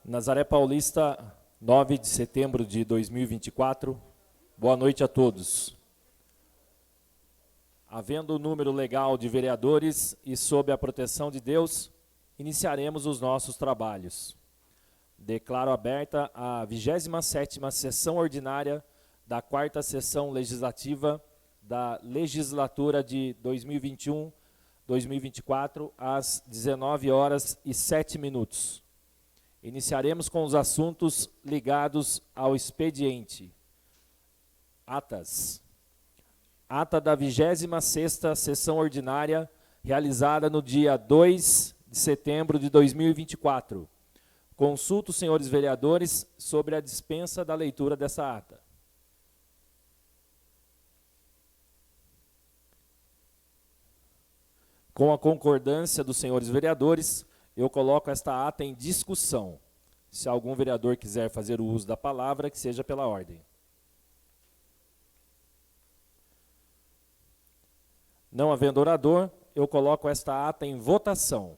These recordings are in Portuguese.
Nazaré Paulista, 9 de setembro de 2024. Boa noite a todos. Havendo o número legal de vereadores e sob a proteção de Deus, iniciaremos os nossos trabalhos. Declaro aberta a 27ª sessão ordinária da 4ª sessão legislativa da legislatura de 2021-2024, às 19h07. Iniciaremos com os assuntos ligados ao expediente. Atas. Ata da 26ª sessão ordinária, realizada no dia 2 de setembro de 2024. Consulto os senhores vereadores sobre a dispensa da leitura dessa ata. Com a concordância dos senhores vereadores, eu coloco esta ata em discussão. Se algum vereador quiser fazer o uso da palavra, que seja pela ordem. Não havendo orador, eu coloco esta ata em votação.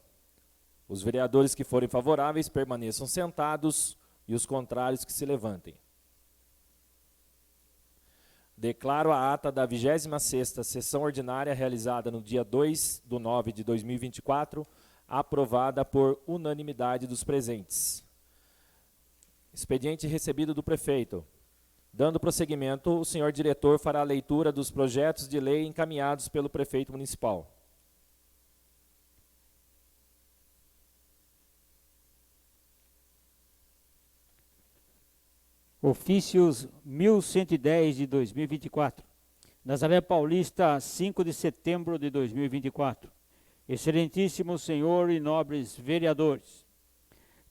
Os vereadores que forem favoráveis permaneçam sentados e os contrários que se levantem. Declaro a ata da 26ª sessão ordinária realizada no dia 2/9 de 2024, aprovada por unanimidade dos presentes. Expediente recebido do prefeito. Dando prosseguimento, o senhor diretor fará a leitura dos projetos de lei encaminhados pelo prefeito municipal. Ofícios 1110 de 2024. Nazaré Paulista, 5 de setembro de 2024. Excelentíssimo senhor e nobres vereadores,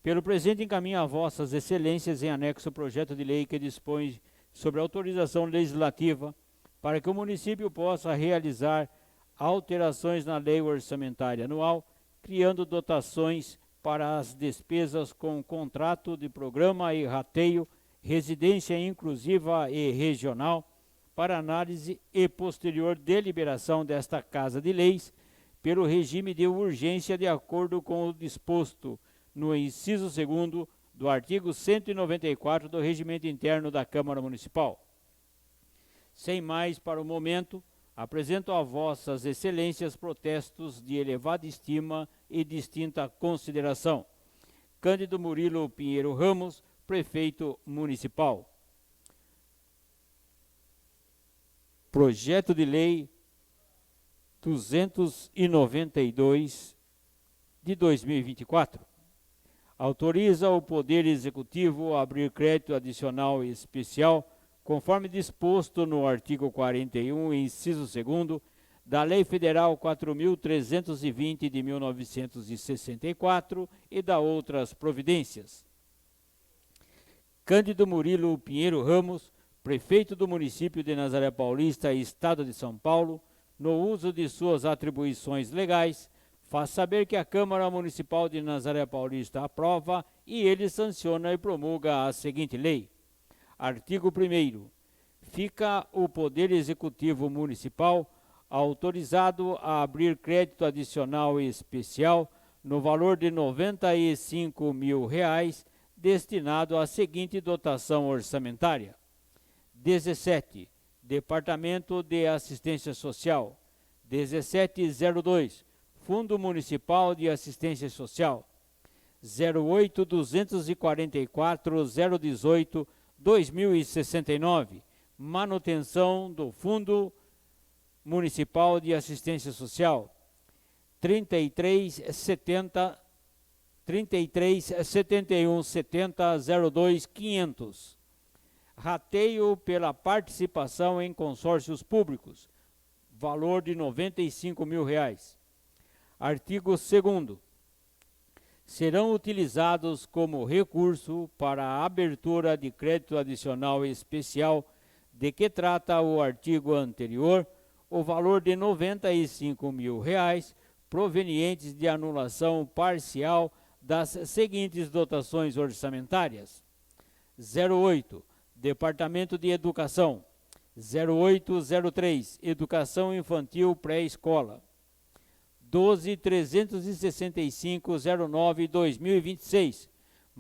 pelo presente encaminho a vossas excelências em anexo o projeto de lei que dispõe sobre autorização legislativa para que o município possa realizar alterações na lei orçamentária anual, criando dotações para as despesas com contrato de programa e rateio, residência inclusiva e regional, para análise e posterior deliberação desta Casa de Leis, pelo regime de urgência de acordo com o disposto no inciso 2º do artigo 194 do Regimento Interno da Câmara Municipal. Sem mais para o momento, apresento a vossas excelências protestos de elevada estima e distinta consideração. Cândido Murilo Pinheiro Ramos, prefeito municipal. Projeto de lei 292 de 2024. Autoriza o Poder Executivo a abrir crédito adicional e especial, conforme disposto no artigo 41, inciso 2º, da Lei Federal 4.320 de 1964 e da outras providências. Cândido Murilo Pinheiro Ramos, prefeito do município de Nazaré Paulista, Estado de São Paulo, no uso de suas atribuições legais, faz saber que a Câmara Municipal de Nazaré Paulista aprova e ele sanciona e promulga a seguinte lei. Artigo 1º. Fica o Poder Executivo Municipal autorizado a abrir crédito adicional e especial no valor de R$ 95 mil, destinado à seguinte dotação orçamentária. 17. Departamento de Assistência Social. 1702. Fundo Municipal de Assistência Social. 08-244-018-2069. Manutenção do Fundo Municipal de Assistência Social. 337170-02-500. Rateio pela participação em consórcios públicos, valor de R$ 95 mil. Artigo 2º. Serão utilizados como recurso para a abertura de crédito adicional especial de que trata o artigo anterior, o valor de R$ 95 mil, provenientes de anulação parcial das seguintes dotações orçamentárias. 08. Departamento de Educação. 0803, Educação Infantil Pré-Escola. 12.365.09.2026,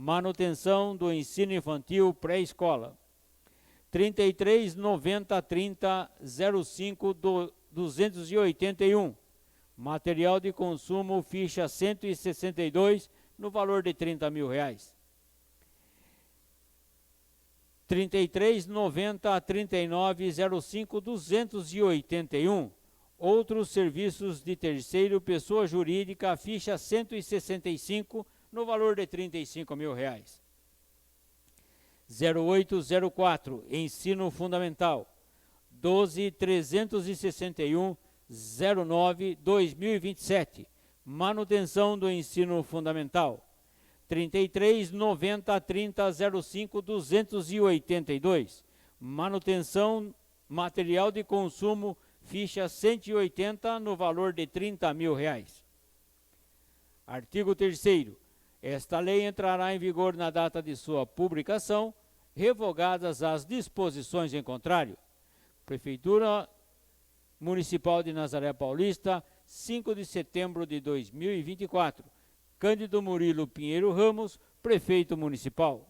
manutenção do ensino infantil pré-escola. 3390305281, material de consumo ficha 162, no valor de R$30 mil. 33903905-281, outros serviços de terceiro, pessoa jurídica, ficha 165, no valor de R$35 mil. 0804, ensino fundamental, 12.361.09.2027, manutenção do ensino fundamental. 33903005-282, manutenção material de consumo, ficha 180, no valor de R$30 mil. Artigo 3º. Esta lei entrará em vigor na data de sua publicação, revogadas as disposições em contrário. Prefeitura Municipal de Nazaré Paulista, 5 de setembro de 2024. Cândido Murilo Pinheiro Ramos, Prefeito Municipal.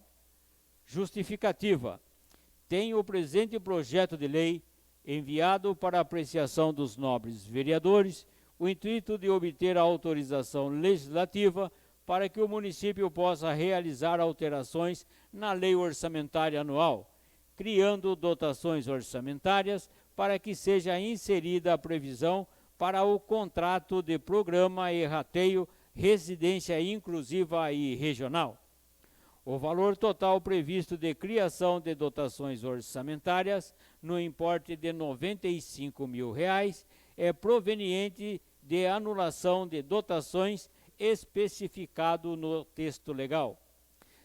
Justificativa. Tem o presente projeto de lei enviado para apreciação dos nobres vereadores o intuito de obter a autorização legislativa para que o município possa realizar alterações na lei orçamentária anual, criando dotações orçamentárias para que seja inserida a previsão para o contrato de programa e rateio residência inclusiva e regional. O valor total previsto de criação de dotações orçamentárias no importe de R$95 mil é proveniente de anulação de dotações especificado no texto legal.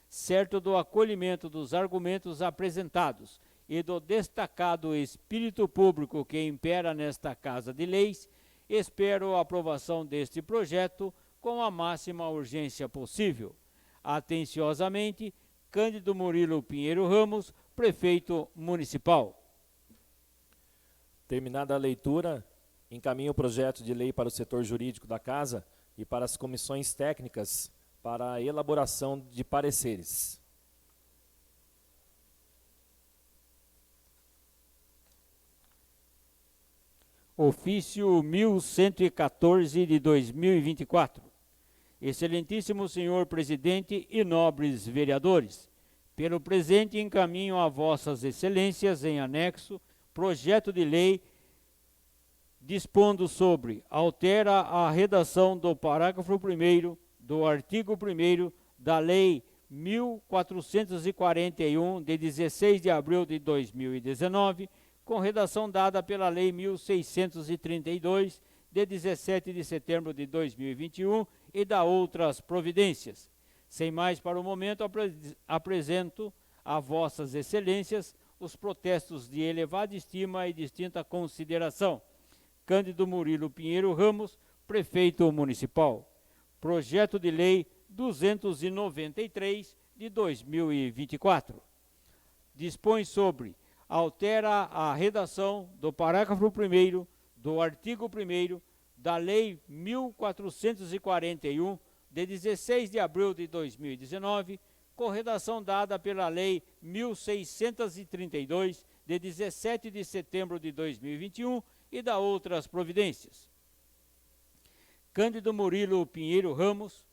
Certo do acolhimento dos argumentos apresentados e do destacado espírito público que impera nesta Casa de Leis, espero a aprovação deste projeto com a máxima urgência possível. Atenciosamente, Cândido Murilo Pinheiro Ramos, Prefeito Municipal. Terminada a leitura, encaminho o projeto de lei para o setor jurídico da Casa e para as comissões técnicas para a elaboração de pareceres. Ofício 1114 de 2024. Excelentíssimo senhor presidente e nobres vereadores, pelo presente encaminho a vossas excelências em anexo projeto de lei dispondo sobre altera a redação do parágrafo 1º do artigo 1º da Lei 1441, de 16 de abril de 2019, com redação dada pela Lei 1632, de 17 de setembro de 2021, e da outras providências. Sem mais para o momento, apresento a vossas excelências os protestos de elevada estima e distinta consideração. Cândido Murilo Pinheiro Ramos, Prefeito Municipal. Projeto de Lei 293 de 2024. Dispõe sobre, altera a redação do parágrafo 1º do artigo 1º da Lei 1441, de 16 de abril de 2019, com redação dada pela Lei 1632, de 17 de setembro de 2021, e da outras providências. Cândido Murilo Pinheiro Ramos,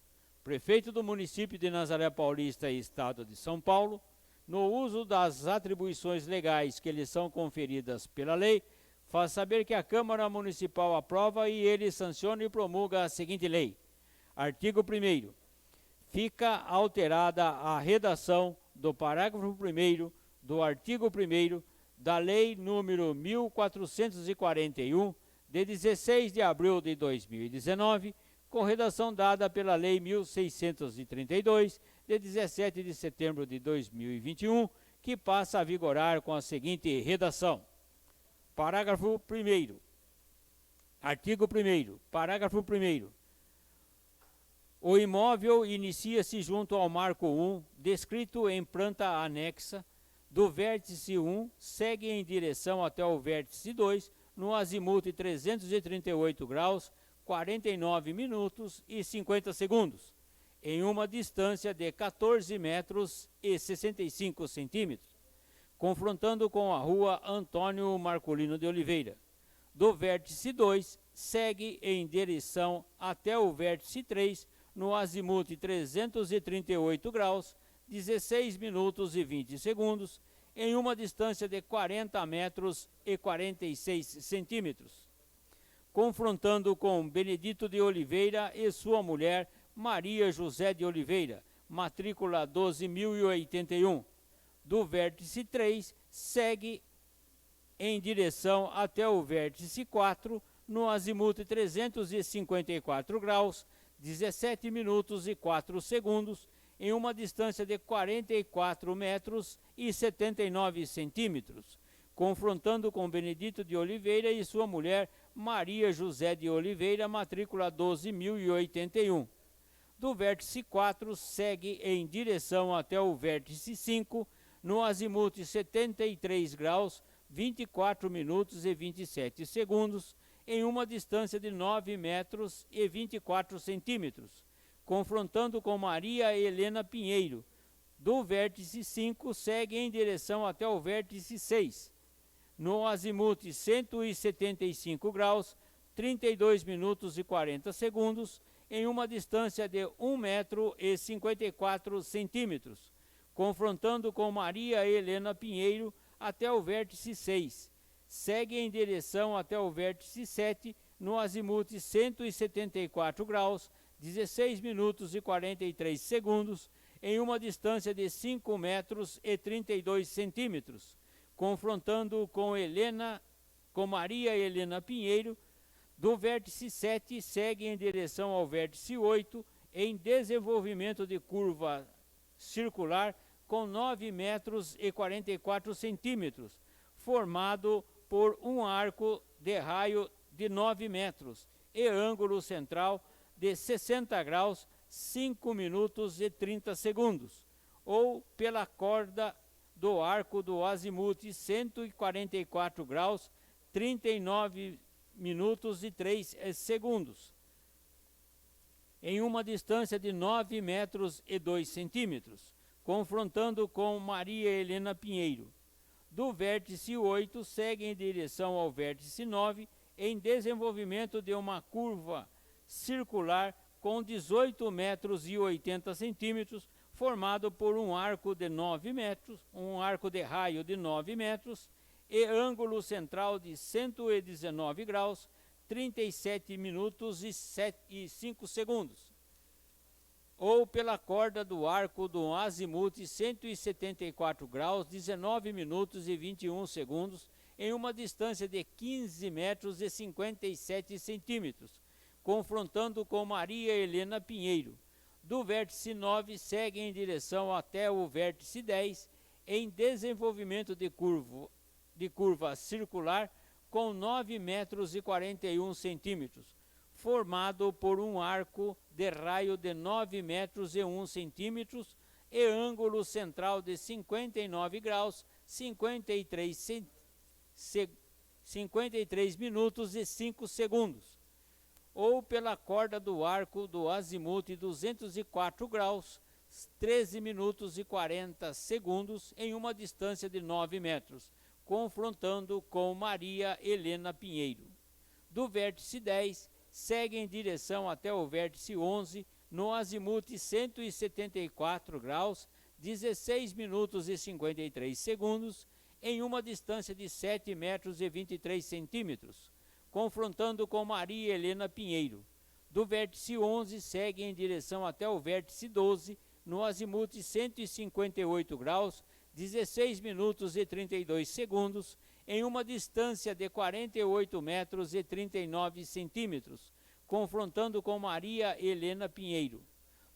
Prefeito do município de Nazaré Paulista e Estado de São Paulo, no uso das atribuições legais que lhe são conferidas pela lei, faz saber que a Câmara Municipal aprova e ele sanciona e promulga a seguinte lei. Artigo 1º. Fica alterada a redação do parágrafo 1º do artigo 1º da Lei número 1441, de 16 de abril de 2019, com redação dada pela Lei 1632, de 17 de setembro de 2021, que passa a vigorar com a seguinte redação. Parágrafo 1º. Artigo 1º. Parágrafo 1º. O imóvel inicia-se junto ao marco 1, descrito em planta anexa, do vértice 1, segue em direção até o vértice 2, no azimuth 338 graus, 49 minutos e 50 segundos. em uma distância de 14 metros e 65 centímetros, confrontando com a rua Antônio Marcolino de Oliveira. Do vértice 2, segue em direção até o vértice 3, no azimuth 338 graus, 16 minutos e 20 segundos, em uma distância de 40 metros e 46 centímetros, confrontando com Benedito de Oliveira e sua mulher Maria José de Oliveira, matrícula 12.081. Do vértice 3, segue em direção até o vértice 4, no azimuth 354 graus, 17 minutos e 4 segundos, em uma distância de 44 metros e 79 centímetros, confrontando com Benedito de Oliveira e sua mulher Maria José de Oliveira, matrícula 12.081. Do vértice 4, segue em direção até o vértice 5, no azimuth 73 graus, 24 minutos e 27 segundos, em uma distância de 9 metros e 24 centímetros, confrontando com Maria Helena Pinheiro. Do vértice 5, segue em direção até o vértice 6, no azimuth 175 graus, 32 minutos e 40 segundos, em uma distância de 1 metro e 54 centímetros, confrontando com Maria Helena Pinheiro até o vértice 6. Segue em direção até o vértice 7, no azimuth 174 graus, 16 minutos e 43 segundos, em uma distância de 5 metros e 32 centímetros, confrontando com Maria Helena Pinheiro. Do vértice 7, segue em direção ao vértice 8, em desenvolvimento de curva circular com 9 metros e 44 centímetros, formado por um arco de raio de 9 metros e ângulo central de 60 graus, 5 minutos e 30 segundos, ou pela corda do arco do azimuth 144 graus, 39 minutos e 3 segundos, em uma distância de 9 metros e 2 centímetros, confrontando com Maria Helena Pinheiro. Do vértice 8, segue em direção ao vértice 9, em desenvolvimento de uma curva circular com 18 metros e 80 centímetros, formado por um arco de 9 metros, um arco de raio de 9 metros, e ângulo central de 119 graus, 37 minutos e 5 segundos, ou pela corda do arco do azimuth 174 graus, 19 minutos e 21 segundos, em uma distância de 15 metros e 57 centímetros, confrontando com Maria Helena Pinheiro. Do vértice 9, segue em direção até o vértice 10, em desenvolvimento de curva circular com 9 metros e 41 centímetros, formado por um arco de raio de 9 metros e 1 centímetros e ângulo central de 59 graus, 53 minutos e 5 segundos, ou pela corda do arco do azimuth 204 graus, 13 minutos e 40 segundos, em uma distância de 9 metros, confrontando com Maria Helena Pinheiro. Do vértice 10, segue em direção até o vértice 11, no azimuth 174 graus, 16 minutos e 53 segundos, em uma distância de 7 metros e 23 centímetros, confrontando com Maria Helena Pinheiro. Do vértice 11, segue em direção até o vértice 12, no azimuth 158 graus, 16 minutos e 32 segundos, em uma distância de 48 metros e 39 centímetros, confrontando com Maria Helena Pinheiro.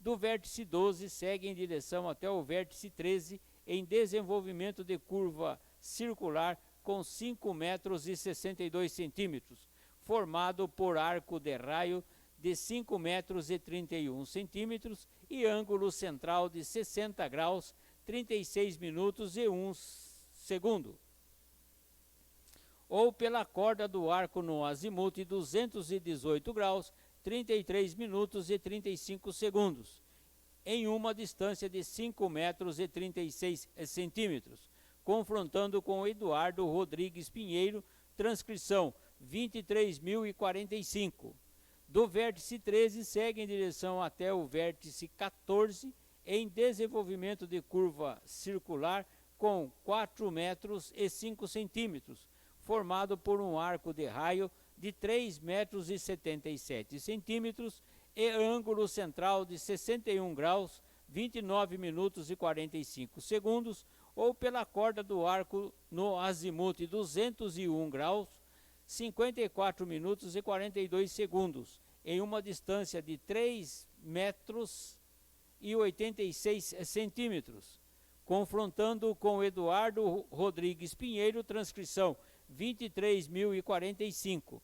Do vértice 12, segue em direção até o vértice 13, em desenvolvimento de curva circular com 5 metros e 62 centímetros, formado por arco de raio de 5 metros e 31 centímetros e ângulo central de 60 graus, 36 minutos e 1 segundo, ou pela corda do arco no azimuth 218 graus, 33 minutos e 35 segundos, em uma distância de 5 metros e 36 centímetros, confrontando com Eduardo Rodrigues Pinheiro, transcrição 23.045. Do vértice 13 segue em direção até o vértice 14, em desenvolvimento de curva circular com 4 metros e 5 centímetros, formado por um arco de raio de 3 metros e 77 centímetros e ângulo central de 61 graus, 29 minutos e 45 segundos, ou pela corda do arco no azimuth 201 graus, 54 minutos e 42 segundos, em uma distância de 3 metros e 86 centímetros, confrontando com Eduardo Rodrigues Pinheiro, transcrição 23.045.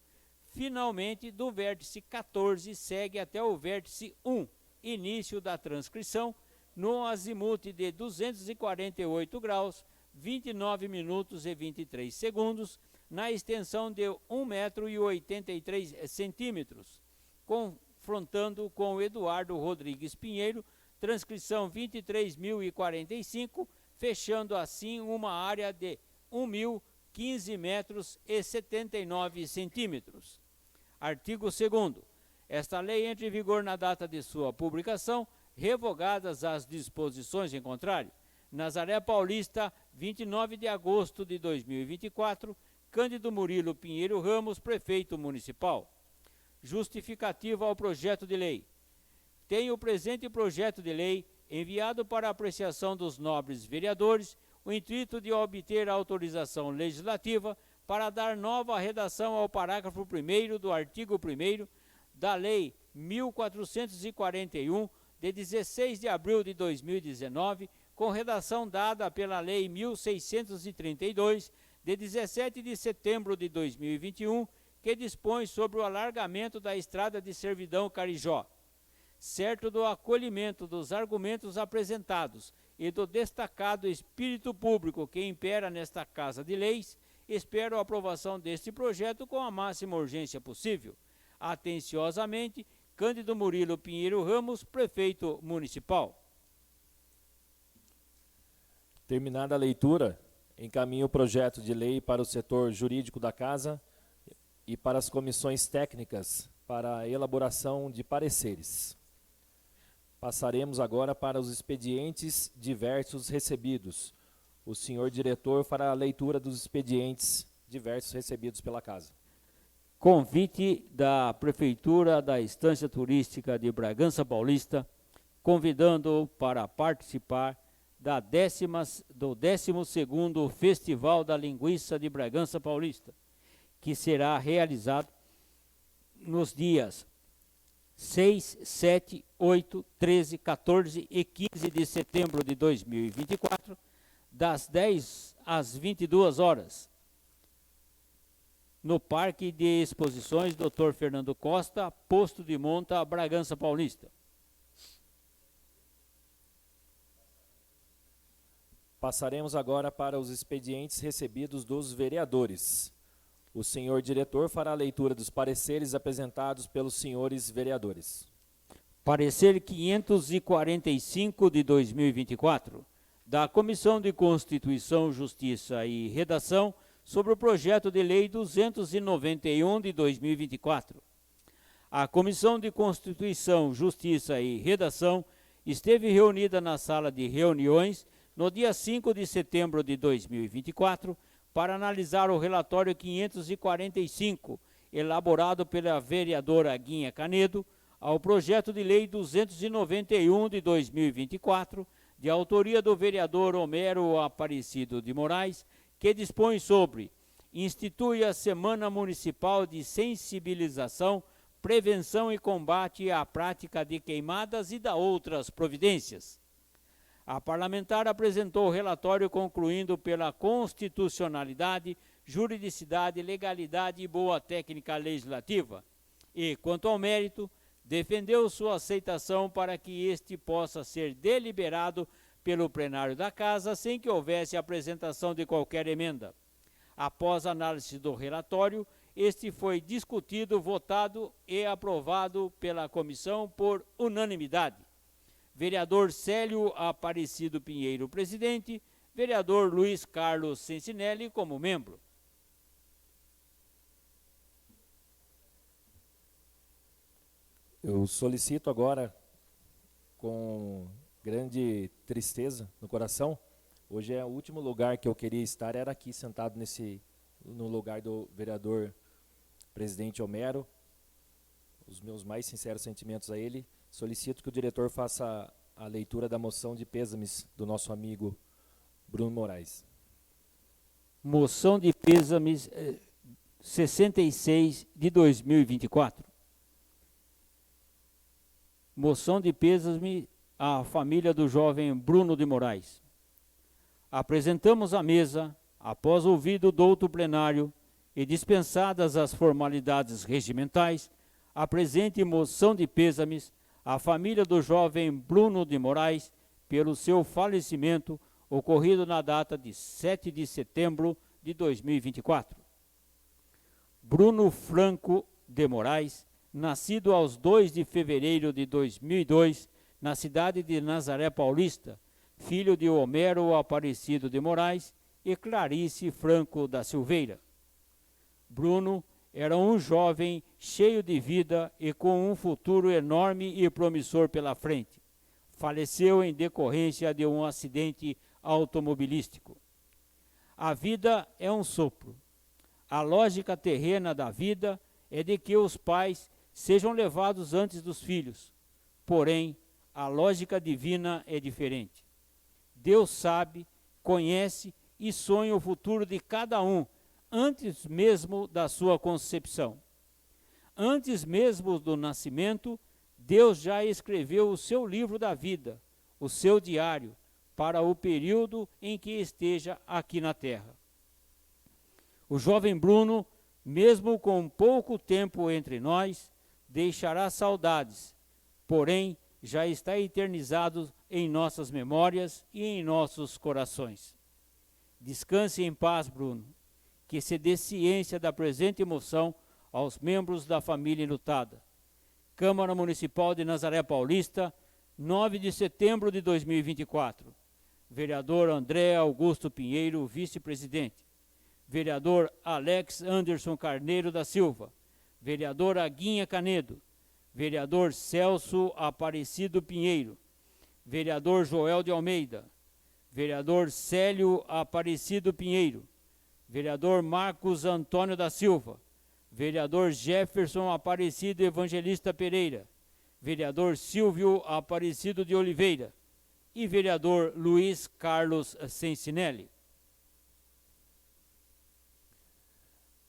Finalmente, do vértice 14 segue até o vértice 1, início da transcrição, no azimuth de 248 graus, 29 minutos e 23 segundos, na extensão de 1 metro e 83 centímetros, confrontando com Eduardo Rodrigues Pinheiro, transcrição 23.045, fechando assim uma área de 1.015 metros e 79 centímetros. Artigo 2º. Esta lei entra em vigor na data de sua publicação, revogadas as disposições em contrário. Nazaré Paulista, 29 de agosto de 2024, Cândido Murilo Pinheiro Ramos, prefeito municipal. Justificativa ao projeto de lei. Tem o presente projeto de lei, enviado para apreciação dos nobres vereadores, o intuito de obter a autorização legislativa para dar nova redação ao parágrafo 1º do artigo 1º da Lei 1441, de 16 de abril de 2019, com redação dada pela Lei 1632, de 17 de setembro de 2021, que dispõe sobre o alargamento da estrada de servidão Carijó. Certo do acolhimento dos argumentos apresentados e do destacado espírito público que impera nesta Casa de Leis, espero a aprovação deste projeto com a máxima urgência possível. Atenciosamente, Cândido Murilo Pinheiro Ramos, prefeito municipal. Terminada a leitura, encaminho o projeto de lei para o setor jurídico da Casa e para as comissões técnicas para a elaboração de pareceres. Passaremos agora para os expedientes diversos recebidos. O senhor diretor fará a leitura dos expedientes diversos recebidos pela Casa. Convite da Prefeitura da Estância Turística de Bragança Paulista, convidando-o para participar do 12º Festival da Linguiça de Bragança Paulista, que será realizado nos dias 6, 7, 8, 13, 14 e 15 de setembro de 2024, das 10 às 22 horas, no Parque de Exposições Dr. Fernando Costa, Posto de Monta, Bragança Paulista. Passaremos agora para os expedientes recebidos dos vereadores. O senhor diretor fará a leitura dos pareceres apresentados pelos senhores vereadores. Parecer 545 de 2024, da Comissão de Constituição, Justiça e Redação, sobre o projeto de lei 291 de 2024. A Comissão de Constituição, Justiça e Redação esteve reunida na sala de reuniões no dia 5 de setembro de 2024 para analisar o relatório 545, elaborado pela vereadora Guinha Canedo, ao projeto de lei 291 de 2024, de autoria do vereador Homero Aparecido de Moraes, que dispõe sobre: institui a Semana Municipal de Sensibilização, Prevenção e Combate à Prática de Queimadas e da outras providências. A parlamentar apresentou o relatório concluindo pela constitucionalidade, juridicidade, legalidade e boa técnica legislativa. E, quanto ao mérito, defendeu sua aceitação para que este possa ser deliberado pelo plenário da Casa sem que houvesse apresentação de qualquer emenda. Após análise do relatório, este foi discutido, votado e aprovado pela comissão por unanimidade. vereador Célio Aparecido Pinheiro, presidente, vereador Luiz Carlos Sensinelli como membro. Eu solicito agora, com grande tristeza no coração, hoje é o último lugar que eu queria estar, era aqui sentado no lugar do vereador presidente Homero. Os meus mais sinceros sentimentos a ele. Solicito que o diretor faça a leitura da moção de pêsames do nosso amigo Bruno Moraes. Moção de pêsames 66 de 2024. Moção de pêsames à família do jovem Bruno de Moraes. Apresentamos à mesa, após ouvido o douto plenário e dispensadas as formalidades regimentais, a presente moção de pêsames à família do jovem Bruno de Moraes pelo seu falecimento ocorrido na data de 7 de setembro de 2024. Bruno Franco de Moraes, nascido aos 2 de fevereiro de 2002, na cidade de Nazaré Paulista, filho de Homero Aparecido de Moraes e Clarice Franco da Silveira. Bruno era um jovem cheio de vida e com um futuro enorme e promissor pela frente. Faleceu em decorrência de um acidente automobilístico. A vida é um sopro. A lógica terrena da vida é de que os pais sejam levados antes dos filhos. Porém, a lógica divina é diferente. Deus sabe, conhece e sonha o futuro de cada um, antes mesmo da sua concepção. Antes mesmo do nascimento, Deus já escreveu o seu livro da vida, o seu diário, para o período em que esteja aqui na terra. O jovem Bruno, mesmo com pouco tempo entre nós, deixará saudades, porém já está eternizado em nossas memórias e em nossos corações. Descanse em paz, Bruno, que se dê ciência da presente emoção aos membros da família enlutada. Câmara Municipal de Nazaré Paulista, 9 de setembro de 2024. Vereador André Augusto Pinheiro, vice-presidente. Vereador Alex Anderson Carneiro da Silva. Vereador Aguinha Canedo. Vereador Celso Aparecido Pinheiro. Vereador Joel de Almeida. Vereador Célio Aparecido Pinheiro. Vereador Marcos Antônio da Silva. Vereador Jefferson Aparecido Evangelista Pereira. Vereador Silvio Aparecido de Oliveira. E vereador Luiz Carlos Sensinelli.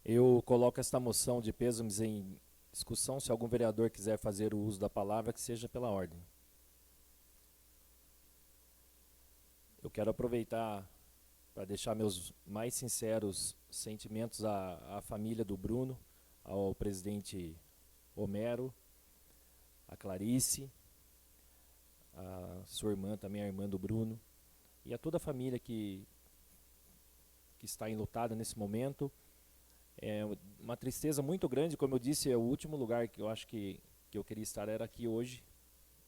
Eu coloco esta moção de pêsames em discussão. Se algum vereador quiser fazer o uso da palavra, que seja pela ordem. Eu quero aproveitar para deixar meus mais sinceros sentimentos à família do Bruno, ao presidente Homero, a Clarice, a sua irmã também, a irmã do Bruno, e a toda a família que está enlutada nesse momento. É uma tristeza muito grande, como eu disse, é o último lugar que eu acho que eu queria estar, era aqui hoje,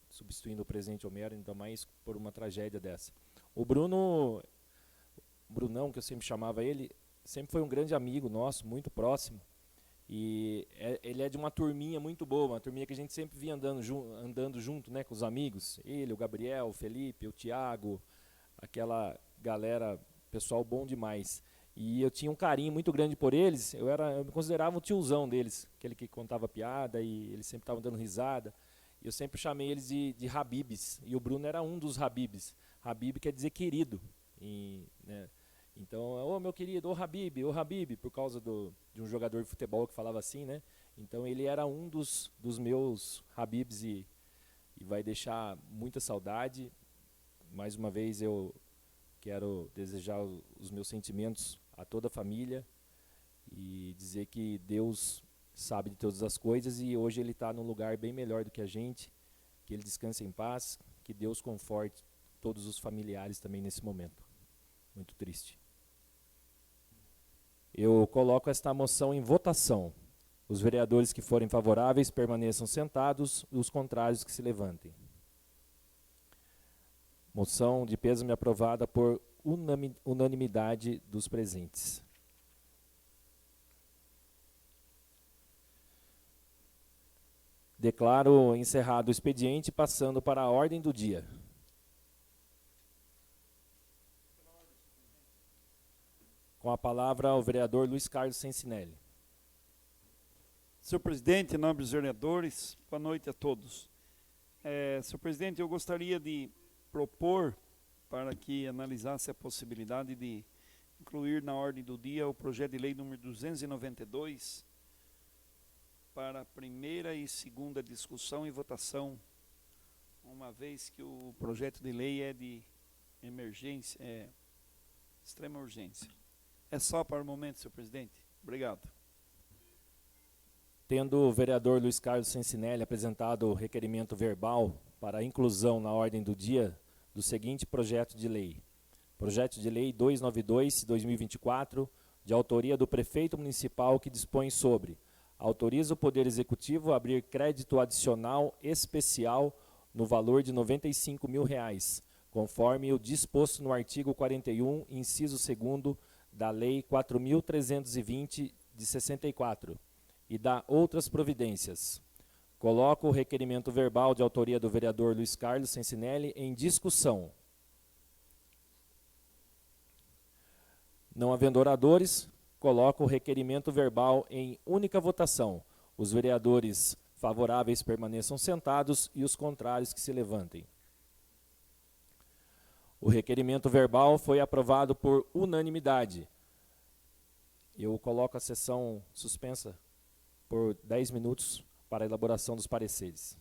substituindo o presidente Homero, ainda mais por uma tragédia dessa. O Brunão, que eu sempre chamava ele, sempre foi um grande amigo nosso, muito próximo, e ele é de uma turminha muito boa, uma turminha que a gente sempre via andando junto, né, com os amigos, ele, o Gabriel, o Felipe, o Tiago, aquela galera, pessoal bom demais. E eu tinha um carinho muito grande por eles, eu me considerava um tiozão deles, aquele que contava piada e eles sempre estavam dando risada. Eu sempre chamei eles de Habibs, e o Bruno era um dos Habibs. Habib quer dizer querido. Né? Então, meu querido, ô Habib, por causa de um jogador de futebol que falava assim, né? Então ele era um dos meus Habibs e vai deixar muita saudade. Mais uma vez eu quero desejar os meus sentimentos a toda a família e dizer que Deus sabe de todas as coisas e hoje ele está num lugar bem melhor do que a gente, que ele descanse em paz, que Deus conforte todos os familiares também nesse momento. Muito triste. Eu coloco esta moção em votação. Os vereadores que forem favoráveis permaneçam sentados, os contrários que se levantem. Moção de pêsame aprovada por unanimidade dos presentes. Declaro encerrado o expediente, passando para a ordem do dia. Com a palavra, o vereador Luiz Carlos Sensinelli. Senhor presidente, nobres vereadores, boa noite a todos. Senhor presidente, eu gostaria de propor para que analisasse a possibilidade de incluir na ordem do dia o projeto de lei número 292 para a primeira e segunda discussão e votação, uma vez que o projeto de lei é de emergência, extrema urgência. É só para o momento, senhor presidente. Obrigado. Tendo o vereador Luiz Carlos Sensinelli apresentado o requerimento verbal para a inclusão na ordem do dia do seguinte projeto de lei. Projeto de lei 292/2024, de autoria do prefeito municipal, que dispõe sobre: autoriza o Poder Executivo a abrir crédito adicional especial no valor de R$ 95.000, conforme o disposto no artigo 41, inciso 2º, da Lei 4.320, de 64, e dá outras providências. Coloco o requerimento verbal de autoria do vereador Luiz Carlos Sensinelli em discussão. Não havendo oradores, coloco o requerimento verbal em única votação. Os vereadores favoráveis permaneçam sentados e os contrários que se levantem. O requerimento verbal foi aprovado por unanimidade. Eu coloco a sessão suspensa por 10 minutos para a elaboração dos pareceres.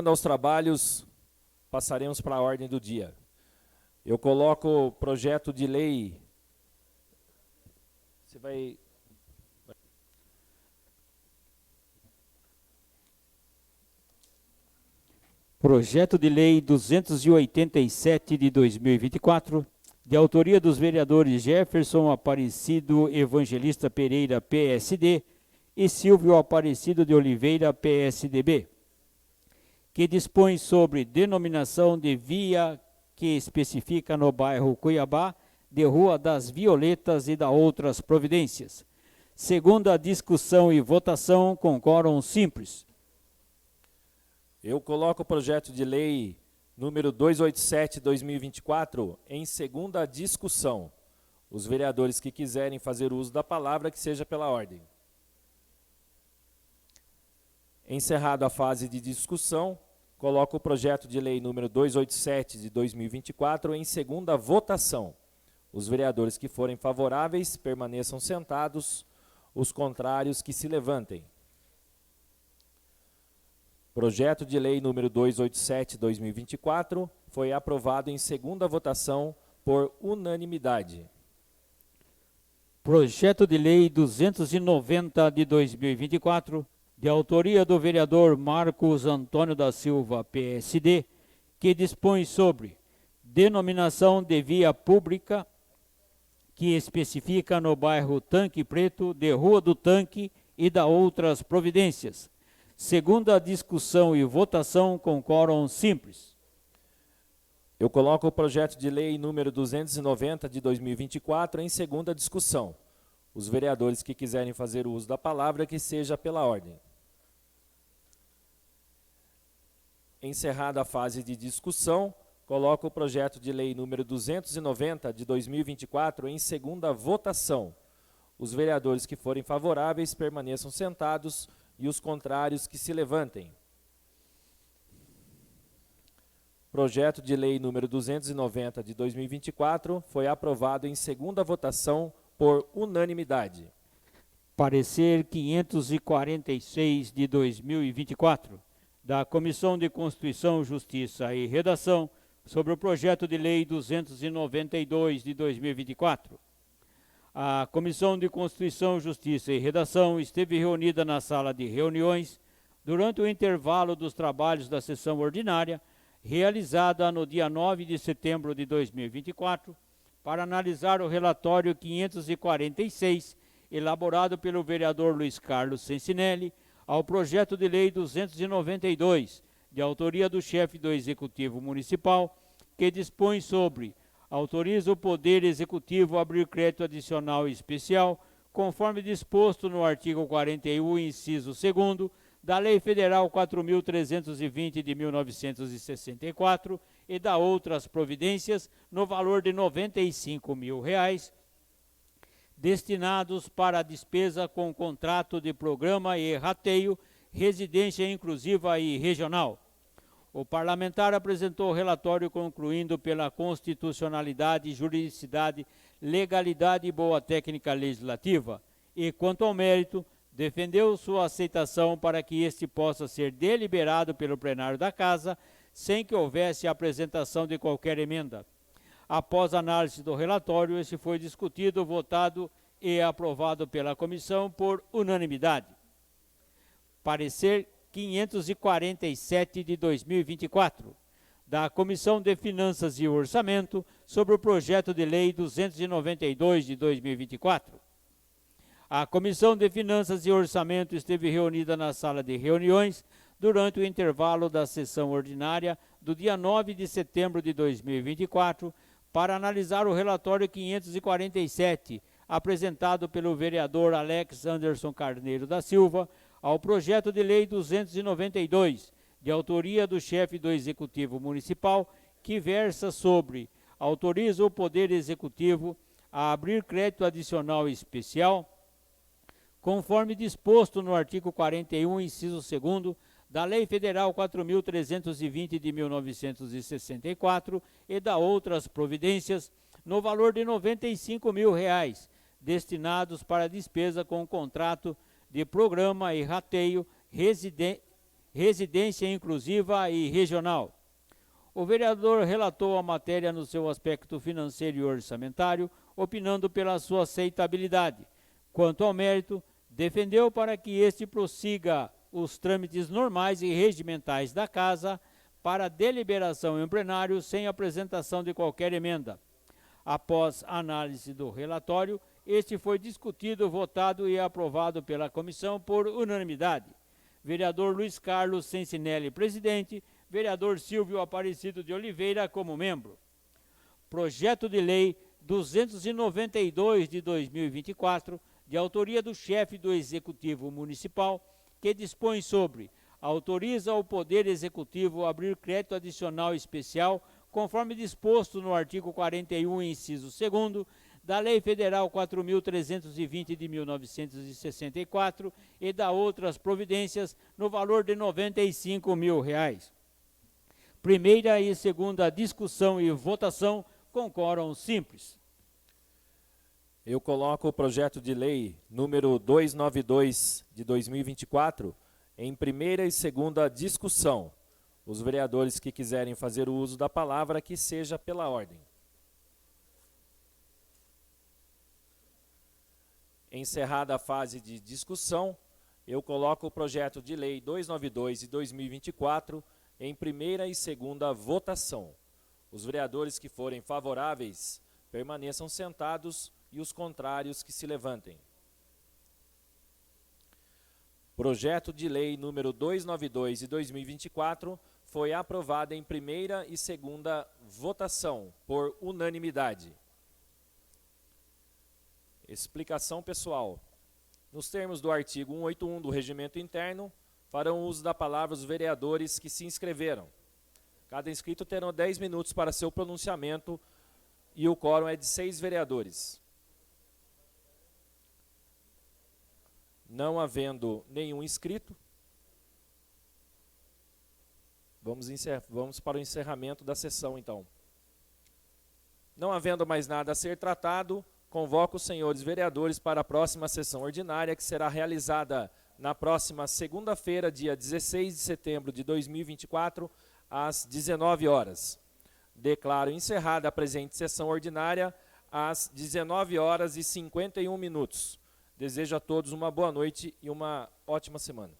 Aos trabalhos, passaremos para a ordem do dia. Eu coloco o projeto de lei. Você vai. Projeto de Lei 287 de 2024, de autoria dos vereadores Jefferson Aparecido Evangelista Pereira, PSD, e Silvio Aparecido de Oliveira, PSDB, que dispõe sobre denominação de via que especifica no bairro Cuiabá, de Rua das Violetas e da outras providências. Segundo a discussão e votação, com quórum simples. Eu coloco o projeto de lei número 287/2024 em segunda discussão. Os vereadores que quiserem fazer uso da palavra, que seja pela ordem. Encerrada a fase de discussão, coloco o projeto de lei número 287/2024 em segunda votação. Os vereadores que forem favoráveis permaneçam sentados, os contrários que se levantem. Projeto de lei número 287/2024 foi aprovado em segunda votação por unanimidade. Projeto de lei 290 de 2024, de autoria do vereador Marcos Antônio da Silva, PSD, que dispõe sobre denominação de via pública que especifica no bairro Tanque Preto, de Rua do Tanque e da outras providências. Segundo a discussão e votação, com quórum simples. Eu coloco o projeto de lei número 290 de 2024 em segunda discussão. Os vereadores que quiserem fazer uso da palavra, que seja pela ordem. Encerrada a fase de discussão, coloco o projeto de lei número 290 de 2024 em segunda votação. Os vereadores que forem favoráveis permaneçam sentados e os contrários que se levantem. Projeto de lei número 290 de 2024 foi aprovado em segunda votação por unanimidade. Parecer 546 de 2024, da Comissão de Constituição, Justiça e Redação, sobre o projeto de lei 292 de 2024. A Comissão de Constituição, Justiça e Redação esteve reunida na sala de reuniões durante o intervalo dos trabalhos da sessão ordinária, realizada no dia 9 de setembro de 2024, para analisar o relatório 546, elaborado pelo vereador Luiz Carlos Sensinelli, ao projeto de lei 292, de autoria do chefe do Executivo Municipal, que dispõe sobre autoriza o Poder Executivo a abrir crédito adicional especial, conforme disposto no artigo 41, inciso 2º, da Lei Federal 4.320 de 1964 e da outras providências, no valor de R$ 95.000, destinados para a despesa com contrato de programa e rateio, residência inclusiva e regional. O parlamentar apresentou o relatório concluindo pela constitucionalidade, juridicidade, legalidade e boa técnica legislativa e, quanto ao mérito, defendeu sua aceitação para que este possa ser deliberado pelo plenário da Casa sem que houvesse apresentação de qualquer emenda. Após análise do relatório, este foi discutido, votado e aprovado pela comissão por unanimidade. Parecer 547 de 2024, da Comissão de Finanças e Orçamento, sobre o projeto de lei 292 de 2024. A Comissão de Finanças e Orçamento esteve reunida na sala de reuniões durante o intervalo da sessão ordinária do dia 9 de setembro de 2024, para analisar o relatório 547, apresentado pelo vereador Alex Anderson Carneiro da Silva, ao projeto de lei 292, de autoria do chefe do Executivo Municipal, que versa sobre autoriza o Poder Executivo a abrir crédito adicional especial, conforme disposto no artigo 41, inciso 2º, da Lei Federal 4.320 de 1964 e da outras providências, no valor de R$ 95.000, destinados para despesa com contrato de programa e rateio, residência inclusiva e regional. O vereador relatou a matéria no seu aspecto financeiro e orçamentário, opinando pela sua aceitabilidade. Quanto ao mérito, defendeu para que este prossiga os trâmites normais e regimentais da Casa para deliberação em plenário sem apresentação de qualquer emenda. Após análise do relatório, este foi discutido, votado e aprovado pela comissão por unanimidade. Vereador Luiz Carlos Sensinelli, presidente. Vereador Silvio Aparecido de Oliveira, como membro. Projeto de Lei 292 de 2024, de autoria do chefe do Executivo Municipal, que dispõe sobre: autoriza o Poder Executivo a abrir crédito adicional especial, conforme disposto no artigo 41, inciso 2º, da Lei Federal 4.320 de 1964 e da outras providências, no valor de R$ 95 mil. Primeira e segunda discussão e votação com quórum simples. Eu coloco o projeto de lei número 292 de 2024 em primeira e segunda discussão. Os vereadores que quiserem fazer o uso da palavra, que seja pela ordem. Encerrada a fase de discussão, eu coloco o projeto de lei 292 de 2024 em primeira e segunda votação. Os vereadores que forem favoráveis permaneçam sentados e os contrários que se levantem. Projeto de lei número 292 de 2024 foi aprovado em primeira e segunda votação por unanimidade. Explicação pessoal. Nos termos do artigo 181 do Regimento Interno, farão uso da palavra os vereadores que se inscreveram. Cada inscrito terá 10 minutos para seu pronunciamento e o quórum é de 6 vereadores. Não havendo nenhum inscrito, vamos para o encerramento da sessão, então. Não havendo mais nada a ser tratado, convoco os senhores vereadores para a próxima sessão ordinária, que será realizada na próxima segunda-feira, dia 16 de setembro de 2024, às 19 horas. Declaro encerrada a presente sessão ordinária às 19 horas e 51 minutos. Desejo a todos uma boa noite e uma ótima semana.